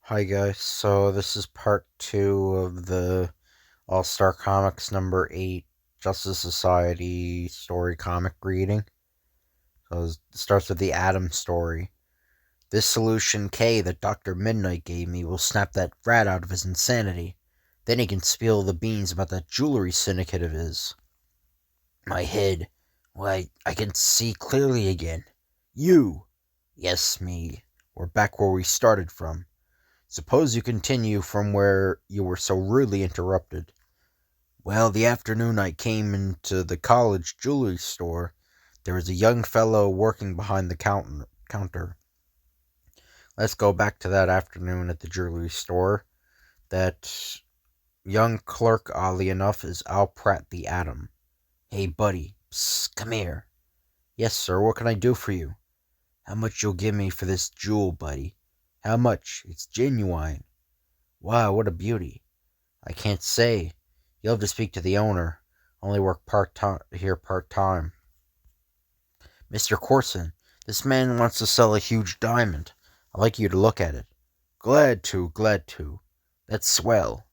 Hi guys, so this is part 2 of the All-Star Comics number 8 Justice Society story comic reading. So it starts with the Atom story. This solution K that Dr. Midnight gave me will snap that rat out of his insanity. Then he can spill the beans about that jewelry syndicate of his. My head. Why, I can see clearly again. You! Yes, me. We're back where we started from. Suppose you continue from where you were so rudely interrupted. Well, the afternoon I came into the college jewelry store, there was a young fellow working behind the counter. Let's go back to that afternoon at the jewelry store. That young clerk, oddly enough, is Al Pratt the Atom. Hey, buddy, psst, come here. Yes, sir, what can I do for you? How much you'll give me for this jewel, buddy? How much? It's genuine. Wow, what a beauty. I can't say. You'll have to speak to the owner. Only work part-time. Mr. Corson, this man wants to sell a huge diamond. I'd like you to look at it. Glad to. That's swell.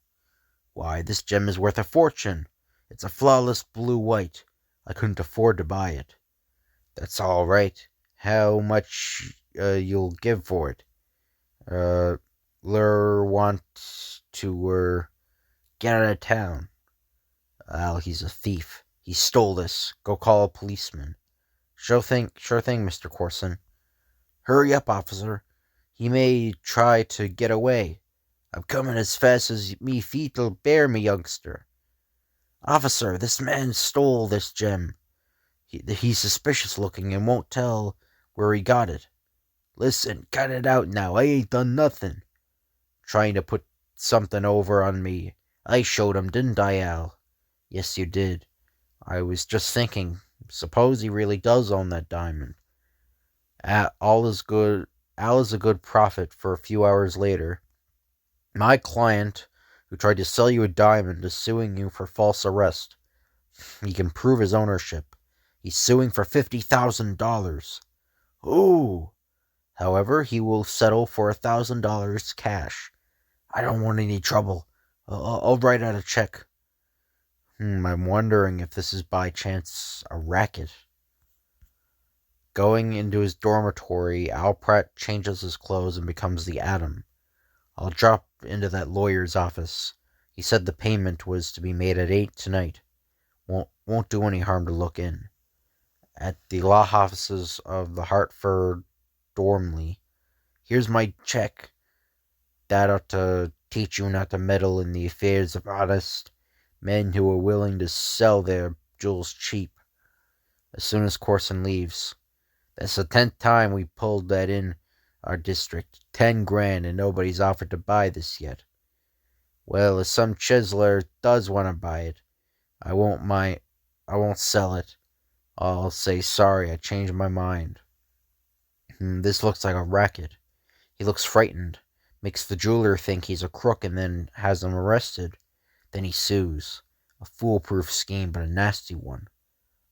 Why, this gem is worth a fortune. It's a flawless blue-white. I couldn't afford to buy it. That's all right. How much you'll give for it? Lur want to get out of town. Well, he's a thief. He stole this. Go call a policeman. Sure thing, Mr. Corson. Hurry up, officer. He may try to get away. I'm coming as fast as me feet'll bear me, youngster. Officer, this man stole this gem. He's suspicious looking and won't tell where he got it. Listen, cut it out now. I ain't done nothing. Trying to put something over on me. I showed him, didn't I, Al? Yes, you did. I was just thinking, suppose he really does own that diamond. All is good. Al is a good prophet for a few hours later. My client, who tried to sell you a diamond, is suing you for false arrest. He can prove his ownership. He's suing for $50,000. Ooh! However, he will settle for $1,000 cash. I don't want any trouble. I'll write out a check. I'm wondering if this is by chance a racket. Going into his dormitory, Al Pratt changes his clothes and becomes the Atom. I'll drop into that lawyer's office. He said the payment was to be made at 8 tonight. Won't do any harm to look in. At the law offices of the Hartford Dormley. Here's my check. That ought to teach you not to meddle in the affairs of honest men who are willing to sell their jewels cheap. As soon as Corson leaves. That's the 10th time we pulled that in our district. 10 grand and nobody's offered to buy this yet. Well, if some chiseler does want to buy it, I won't sell it. I'll say sorry, I changed my mind. This looks like a racket. He looks frightened. Makes the jeweler think he's a crook and then has him arrested. Then he sues. A foolproof scheme, but a nasty one.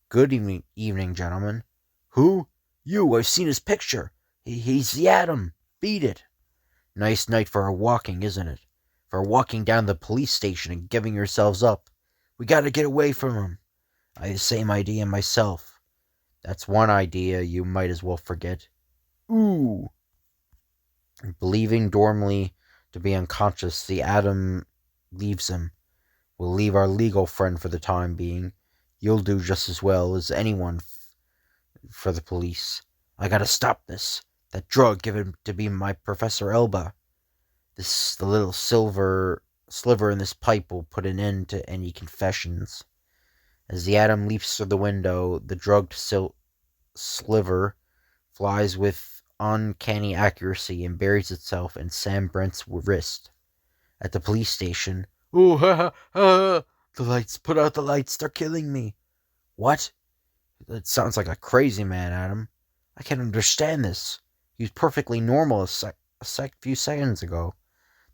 Good evening, gentlemen. Who? You, I've seen his picture. He's the Atom. Beat it. Nice night for a walking, isn't it? For walking down the police station and giving yourselves up. We gotta get away from him. I had the same idea myself. That's one idea you might as well forget. Ooh. Believing Dormley to be unconscious, the Atom leaves him. We'll leave our legal friend for the time being. You'll do just as well as anyone for the police. I gotta stop this. That drug given to be my Professor Elba. The little silver sliver in this pipe will put an end to any confessions. As the Atom leaps through the window, the drugged sliver flies with uncanny accuracy and buries itself in Sam Brent's wrist. At the police station, oh, ha, ha, ha! The lights, put out the lights, they're killing me. What? That sounds like a crazy man, Atom. I can't understand this. He was perfectly normal a few seconds ago.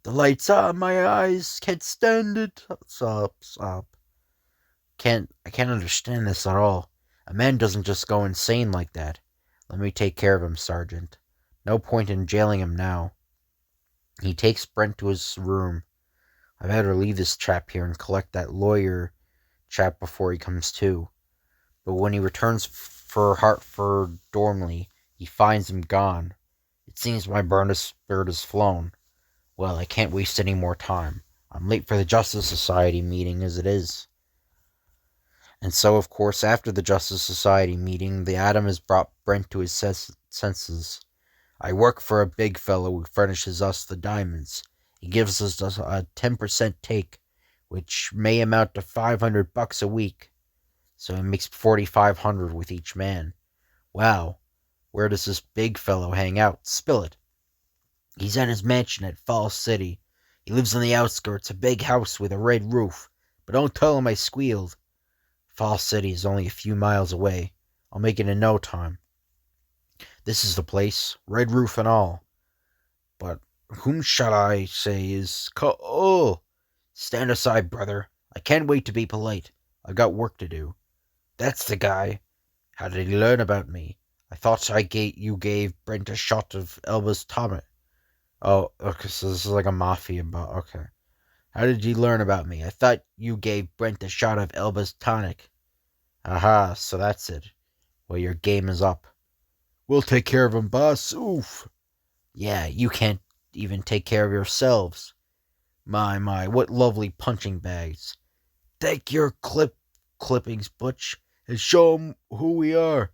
The lights, my eyes, can't stand it. Sob. I can't understand this at all. A man doesn't just go insane like that. Let me take care of him, Sergeant. No point in jailing him now. He takes Brent to his room. I better leave this chap here and collect that lawyer chap before he comes to. But when he returns for Hartford Dormley, he finds him gone. It seems my bird has flown. Well, I can't waste any more time. I'm late for the Justice Society meeting as it is. And so, of course, after the Justice Society meeting, the Atom has brought Brent to his senses. I work for a big fellow who furnishes us the diamonds. He gives us a 10% take, which may amount to $500 a week. So he makes $4,500 with each man. Wow, where does this big fellow hang out? Spill it. He's at his mansion at Falls City. He lives on the outskirts, a big house with a red roof. But don't tell him I squealed. Falls City is only a few miles away. I'll make it in no time. This is the place, red roof and all. But whom shall I say is Oh! Stand aside, brother. I can't wait to be polite. I've got work to do. That's the guy. How did he learn about me? I thought you gave Brent a shot of Elba's tonic. Oh, okay, so this is like a mafia, but okay. How did you learn about me? I thought you gave Brent a shot of Elba's tonic. Aha, so that's it. Well, your game is up. We'll take care of him, boss. Oof. Yeah, you can't even take care of yourselves. My, what lovely punching bags. Take your clippings, Butch, and show 'em who we are.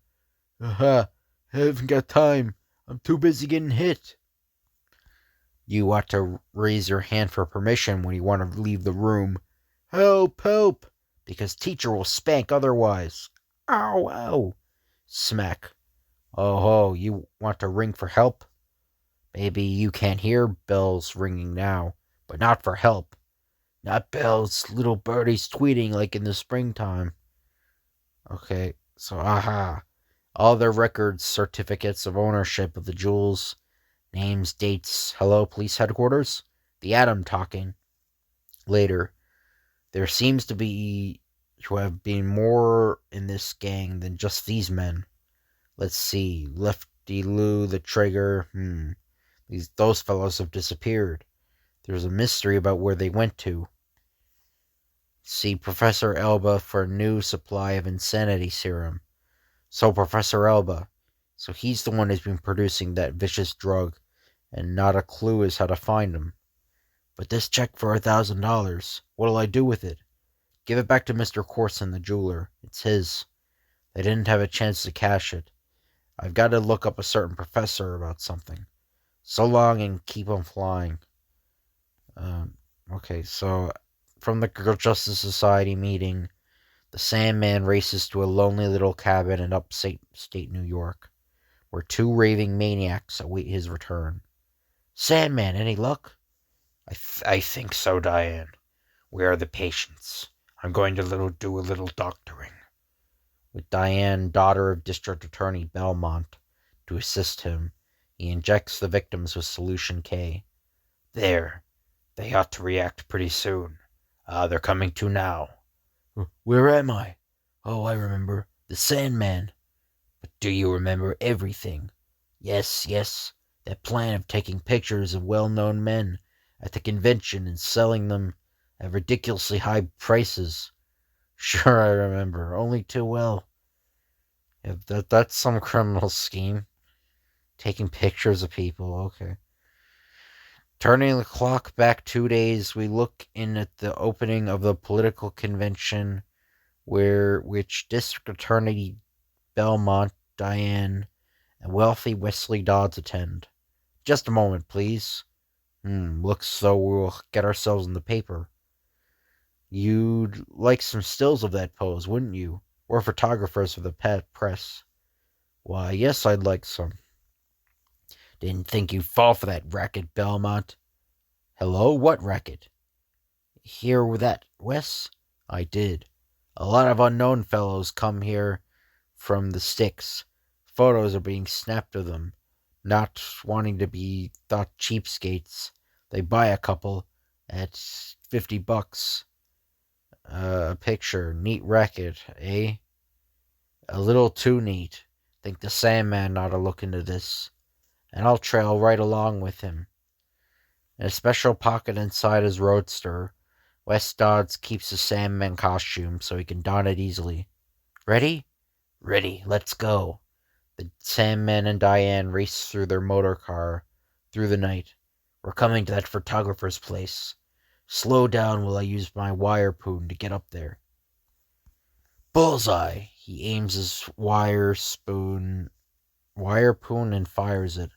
Aha, haven't got time. I'm too busy getting hit. You ought to raise your hand for permission when you want to leave the room. Help, help, because teacher will spank otherwise. Ow, ow. Smack. Oh ho, you want to ring for help? Maybe you can't hear bells ringing now, but not for help. Not bells, little birdies tweeting like in the springtime. Okay, so aha. All their records, certificates of ownership of the jewels, names, dates. Hello, police headquarters? The Atom talking. Later, there seems to have been more in this gang than just these men. Let's see. Lefty Lou, the Trigger. Those fellows have disappeared. There's a mystery about where they went to. See Professor Elba for a new supply of insanity serum. So Professor Elba. So he's the one who's been producing that vicious drug, and not a clue as how to find him. But this check for $1,000, what'll I do with it? Give it back to Mr. Corson, the jeweler. It's his. They didn't have a chance to cash it. I've got to look up a certain professor about something. So long and keep on flying. Okay, so from the Justice Society meeting, the Sandman races to a lonely little cabin in upstate New York, where two raving maniacs await his return. Sandman, any luck? I think so, Diane. Where are the patients? I'm going to do a little doctoring. With Diane, daughter of District Attorney Belmont, to assist him, he injects the victims with Solution K. There. They ought to react pretty soon. They're coming to now. Where am I? Oh, I remember. The Sandman. But do you remember everything? Yes. That plan of taking pictures of well-known men at the convention and selling them at ridiculously high prices. Sure, I remember. Only too well. Yeah, that's some criminal scheme. Taking pictures of people, okay. Turning the clock back 2 days, we look in at the opening of the political convention which District Attorney Belmont, Diane, and wealthy Wesley Dodds attend. Just a moment, please. Looks though we'll get ourselves in the paper. You'd like some stills of that pose, wouldn't you? Or photographers for the press. Why, yes, I'd like some. Didn't think you'd fall for that racket, Belmont. Hello? What racket? Hear that, Wes? I did. A lot of unknown fellows come here from the sticks. Photos are being snapped of them. Not wanting to be thought cheapskates. They buy a couple at $50. A picture. Neat racket, eh? A little too neat. Think the Sandman ought to look into this. And I'll trail right along with him. In a special pocket inside his roadster, Wes Dodds keeps his Sandman costume so he can don it easily. Ready? Ready, let's go. The Sandman and Diane race through their motor car through the night. We're coming to that photographer's place. Slow down while I use my wire poon to get up there. Bullseye! He aims his wire poon and fires it.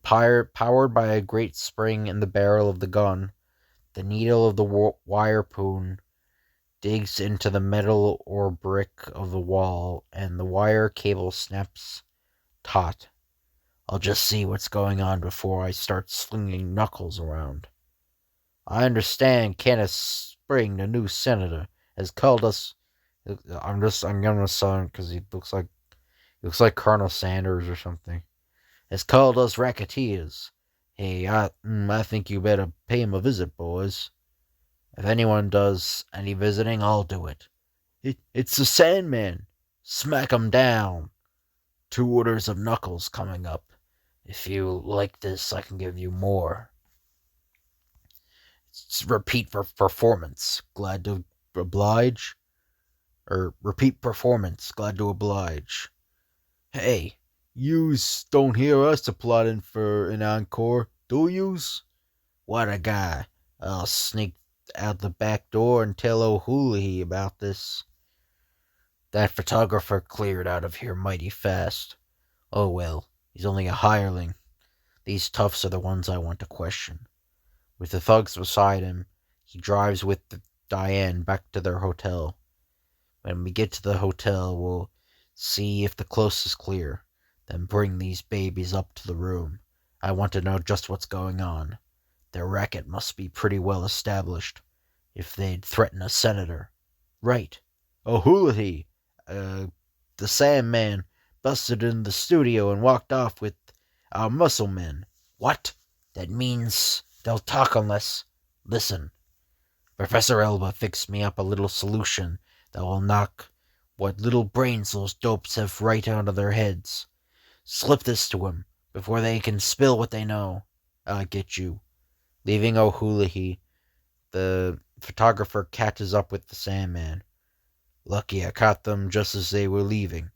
Powered by a great spring in the barrel of the gun, the needle of the wire poon digs into the metal or brick of the wall, and the wire cable snaps taut. I'll just see what's going on before I start slinging knuckles around. I understand Kenneth Spring, the new senator, has called us. I'm gonna son because he looks like Colonel Sanders or something. Has called us racketeers. Hey, I think you better pay him a visit, boys. If anyone does any visiting, I'll do it. It's the Sandman. Smack him down. 2 orders of knuckles coming up. If you like this, I can give you more. Repeat for performance. Glad to oblige. Or repeat performance. Glad to oblige. Hey, yous don't hear us applauding for an encore, do yous? What a guy. I'll sneak out the back door and tell O'Hooley about this. That photographer cleared out of here mighty fast. Oh well, he's only a hireling. These toughs are the ones I want to question. With the thugs beside him, he drives with Diane back to their hotel. When we get to the hotel, we'll see if the close is clear, then bring these babies up to the room. I want to know just what's going on. Their racket must be pretty well established, if they'd threaten a senator. Right. O'Hooley, the Sandman, busted in the studio and walked off with our muscle men. What? That means they'll talk unless... Listen. Professor Elba fixed me up a little solution that will knock what little brains those dopes have right out of their heads. Slip this to him before they can spill what they know. I get you. Leaving O'Hooley, the photographer catches up with the Sandman. Lucky I caught them just as they were leaving.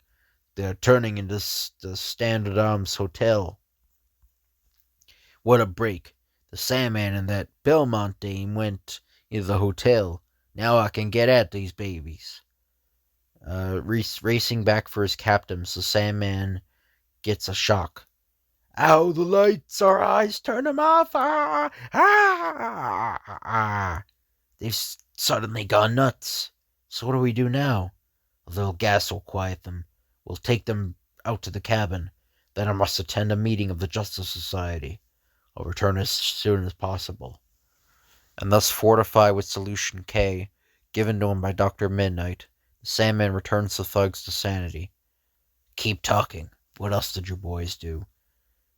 They're turning into the Standard Arms Hotel. What a break. The Sandman and that Belmont dame went into the hotel. Now I can get at these babies. Racing back for his captains, the Sandman gets a shock. Ow, the lights! Our eyes! Turn them off! Ah! Ah! Ah! They've suddenly gone nuts. So what do we do now? A little gas will quiet them. We'll take them out to the cabin. Then I must attend a meeting of the Justice Society. I'll return as soon as possible. And thus fortified with Solution K, given to him by Dr. Midnight, the Sandman returns the thugs to sanity. Keep talking. What else did your boys do?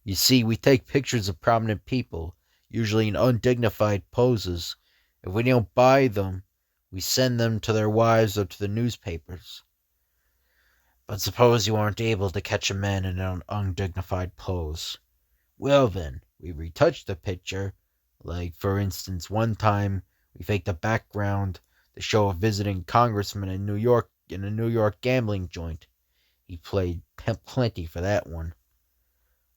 You see, we take pictures of prominent people, usually in undignified poses. If we don't buy them, we send them to their wives or to the newspapers. But suppose you aren't able to catch a man in an undignified pose. Well then, we retouch the picture. Like, for instance, one time we faked a background to show a visiting congressman in New York in a New York gambling joint. He played plenty for that one.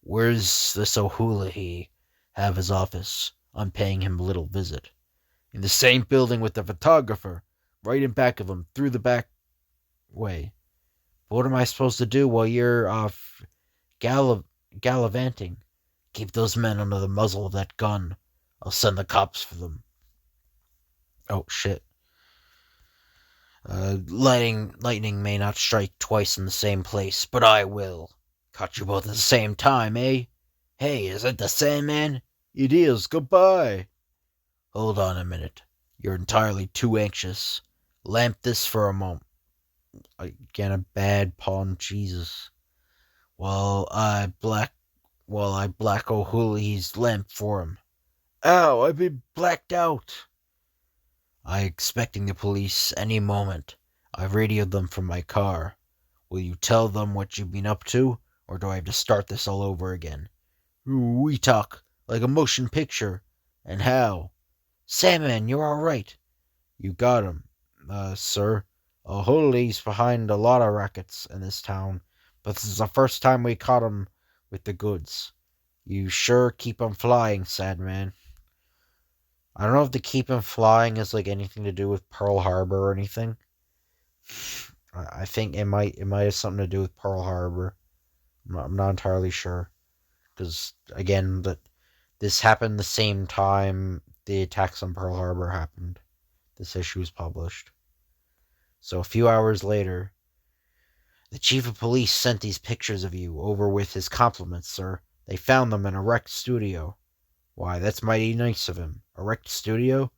Where's this O'Hooley have his office? I'm paying him a little visit. In the same building with the photographer, right in back of him, through the back way. But what am I supposed to do while you're off gallivanting? Keep those men under the muzzle of that gun. I'll send the cops for them. Oh, shit. Lightning may not strike twice in the same place, but I will. Caught you both at the same time, eh? Hey, is it the Sandman? It is. Goodbye. Hold on a minute. You're entirely too anxious. Lamp this for a moment. Again, a bad pawn, Jesus. While I black O'Hooley's lamp for him. Ow, I've been blacked out. I'm expecting the police any moment. I've radioed them from my car. Will you tell them what you've been up to, or do I have to start this all over again? We talk. like a motion picture. And how? Sandman, you're all right. You got him, sir. Hooley's behind a lot of rackets in this town, but this is the first time we caught him with the goods. You sure keep 'em flying, Sandman. I don't know if the keep 'em flying is like anything to do with Pearl Harbor or anything. I think it might have something to do with Pearl Harbor. I'm not entirely sure because again this happened the same time the attacks on Pearl Harbor happened. This issue was published. So a few hours later, the chief of police sent these pictures of you over with his compliments, sir. They found them in a wrecked studio. Why, that's mighty nice of him. A wrecked studio?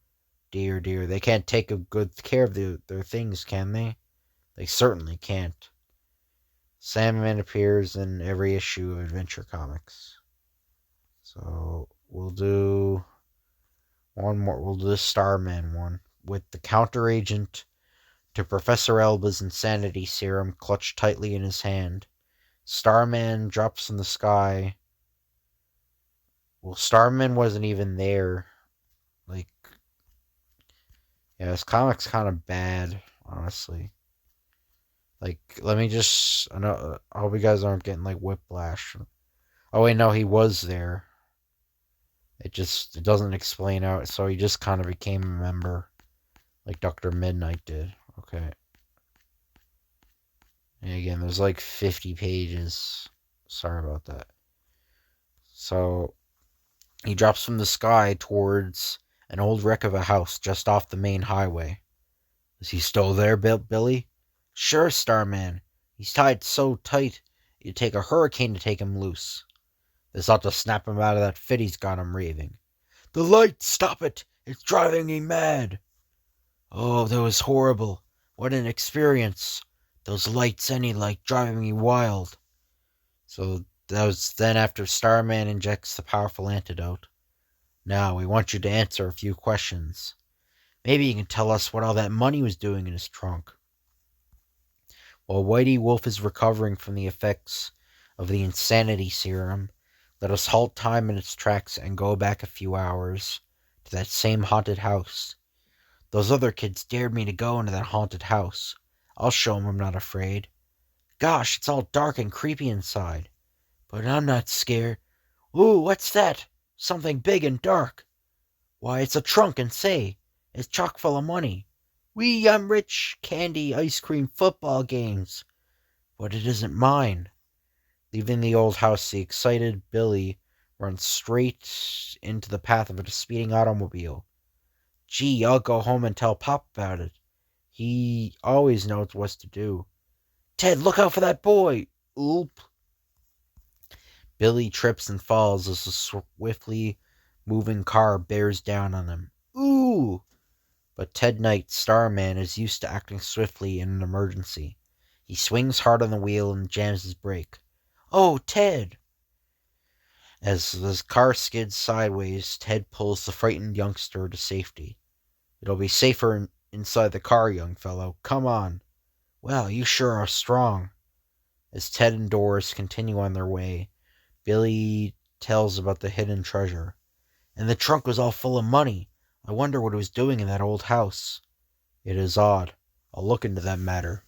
Dear, dear, they can't take a good care of their things, can they? They certainly can't. Sandman appears in every issue of Adventure Comics. So we'll do one more. We'll do the Starman one with the counter agent to Professor Elba's insanity serum clutched tightly in his hand. Starman drops from the sky. Well, Starman wasn't even there. Like, yeah, this comic's kind of bad, honestly. Like, let me just. I hope you guys aren't getting like whiplash. Oh wait, no, he was there. It doesn't explain out. So he just kind of became a member, like Dr. Midnight did. Okay. And again, there's like 50 pages. Sorry about that. So he drops from the sky towards an old wreck of a house just off the main highway. Is he still there, Billy? Sure, Starman. He's tied so tight, it'd take a hurricane to take him loose. This ought to snap him out of that fit he's got him raving. The light! Stop it! It's driving me mad! Oh, that was horrible. What an experience. Those lights, any light, driving me wild. So that was then after Starman injects the powerful antidote. Now, we want you to answer a few questions. Maybe you can tell us what all that money was doing in his trunk. While Whitey Wolf is recovering from the effects of the insanity serum, let us halt time in its tracks and go back a few hours to that same haunted house. Those other kids dared me to go into that haunted house. I'll show 'em I'm not afraid. Gosh, it's all dark and creepy inside. But I'm not scared. Ooh, what's that? Something big and dark. Why, it's a trunk, and say, it's chock full of money. Wee, I'm rich. Candy, ice cream, football games. But it isn't mine. Leaving the old house, the excited Billy runs straight into the path of a speeding automobile. Gee, I'll go home and tell Pop about it. He always knows what to do. Ted, look out for that boy! Oop. Billy trips and falls as the swiftly moving car bears down on him. Ooh! But Ted Knight, Starman, is used to acting swiftly in an emergency. He swings hard on the wheel and jams his brake. Oh, Ted! As the car skids sideways, Ted pulls the frightened youngster to safety. It'll be safer inside the car, young fellow. Come on. Well, you sure are strong. As Ted and Doris continue on their way, Billy tells about the hidden treasure. And the trunk was all full of money. I wonder what it was doing in that old house. It is odd. I'll look into that matter.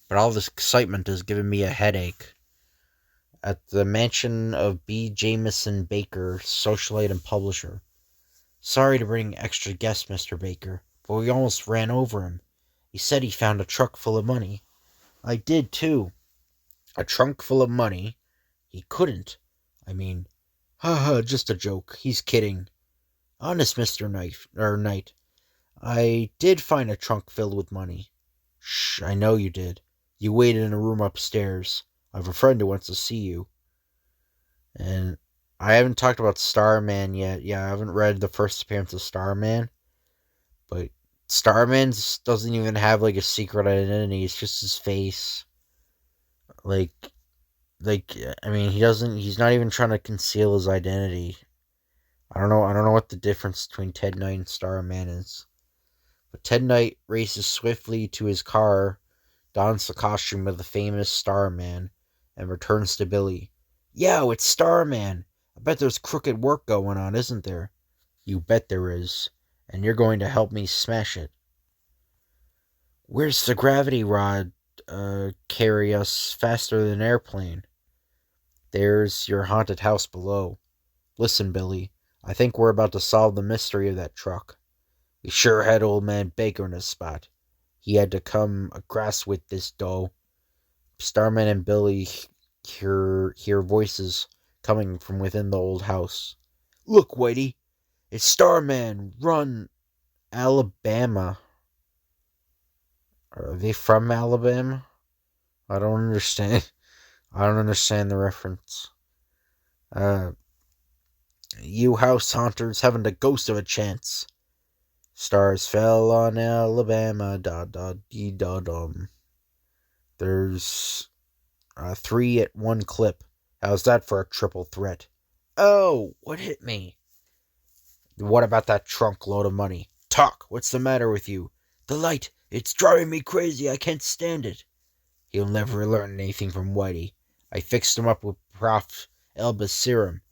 But all this excitement is giving me a headache. At the mansion of B. Jameson Baker, socialite and publisher. Sorry to bring extra guests, Mr. Baker, but we almost ran over him. He said he found a truck full of money. I did, too. A trunk full of money? He couldn't. I mean, just a joke. He's kidding. Honest, Mr. Knight, I did find a trunk filled with money. Shh, I know you did. You waited in a room upstairs. I have a friend who wants to see you. And I haven't talked about Starman yet. Yeah, I haven't read the first appearance of Starman. But Starman doesn't even have like a secret identity. It's just his face. Like, I mean, he's not even trying to conceal his identity. I don't know what the difference between Ted Knight and Starman is. But Ted Knight races swiftly to his car, dons the costume of the famous Starman, and returns to Billy. Yo, it's Starman! I bet there's crooked work going on, isn't there? You bet there is. And you're going to help me smash it. Where's the gravity rod carry us faster than an airplane? There's your haunted house below. Listen, Billy, I think we're about to solve the mystery of that truck. We sure had old man Baker in his spot. He had to come across with this dough. Starman and Billy hear voices coming from within the old house. Look, Whitey, it's Starman, run, Alabama. Are they from Alabama? I don't understand. I don't understand the reference. You house hunters haven't a ghost of a chance. Stars fell on Alabama, da da dee da dum. There's 3 at 1 clip. How's that for a triple threat? Oh, what hit me? What about that trunk load of money? Talk, what's the matter with you? The light, it's driving me crazy, I can't stand it. He'll never learn anything from Whitey. I fixed him up with Prof. Elba's serum.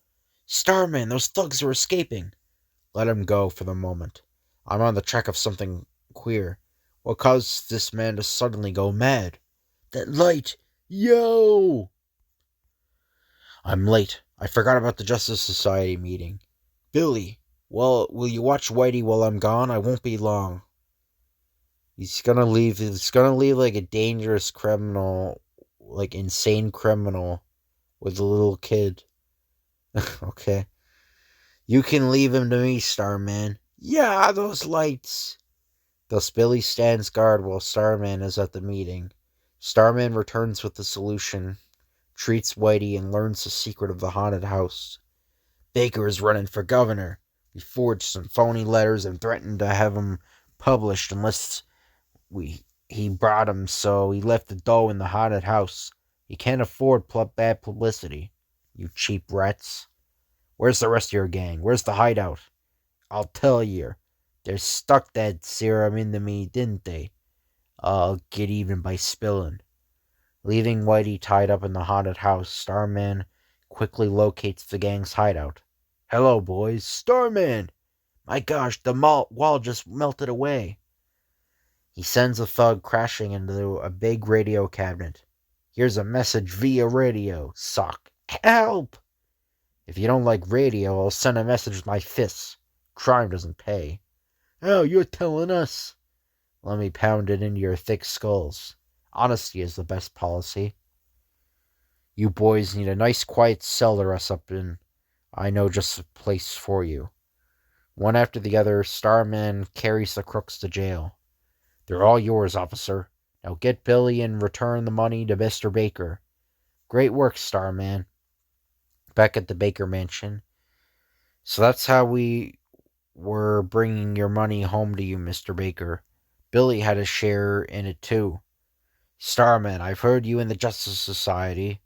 Starman, those thugs are escaping. Let him go for the moment. I'm on the track of something queer. What caused this man to suddenly go mad? That light! Yo! I'm late. I forgot about the Justice Society meeting. Billy, well, will you watch Whitey while I'm gone? I won't be long. He's gonna leave like a dangerous criminal, like insane criminal with a little kid. Okay. You can leave him to me, Starman. Yeah, those lights. Thus Billy stands guard while Starman is at the meeting. Starman returns with the solution, treats Whitey, and learns the secret of the haunted house. Baker is running for governor. We forged some phony letters and threatened to have them published unless he brought them, so he left the dough in the haunted house. He can't afford bad publicity. You cheap rats. Where's the rest of your gang? Where's the hideout? I'll tell you. They stuck that serum into me, didn't they? I'll get even by spilling. Leaving Whitey tied up in the haunted house, Starman quickly locates the gang's hideout. Hello, boys. Starman! My gosh, the wall just melted away. He sends a thug crashing into a big radio cabinet. Here's a message via radio. Suck. Help! If you don't like radio, I'll send a message with my fists. Crime doesn't pay. Oh, you're telling us. Let me pound it into your thick skulls. Honesty is the best policy. You boys need a nice quiet cell to rest up in. I know just a place for you. One after the other, Starman carries the crooks to jail. They're all yours, officer. Now get Billy and return the money to Mr. Baker. Great work, Starman. Back at the Baker mansion. So that's how we were bringing your money home to you, Mr. Baker. Billy had a share in it too. Starman, I've heard you in the Justice Society,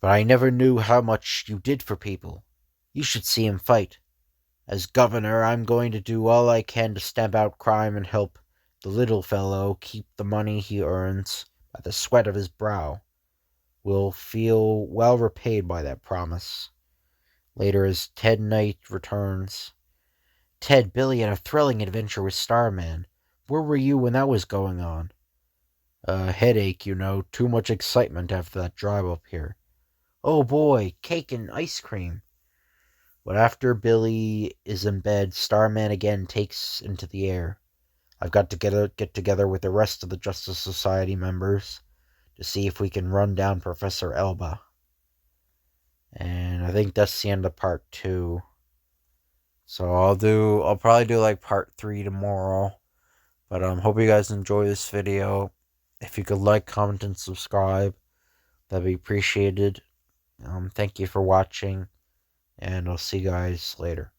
but I never knew how much you did for people. You should see him fight. As governor, I'm going to do all I can to stamp out crime and help the little fellow keep the money he earns by the sweat of his brow. We'll feel well repaid by that promise. Later, as Ted Knight returns. Ted, Billy had a thrilling adventure with Starman. Where were you when that was going on? Headache, too much excitement after that drive up here. Oh boy, cake and ice cream. But after Billy is in bed, Starman again takes into the air. I've got to get together with the rest of the Justice Society members to see if we can run down Professor Elba. And I think that's the end of part 2. So I'll probably do like part 3 tomorrow. But hope you guys enjoy this video. If you could like, comment, and subscribe, that'd be appreciated. Thank you for watching, and I'll see you guys later.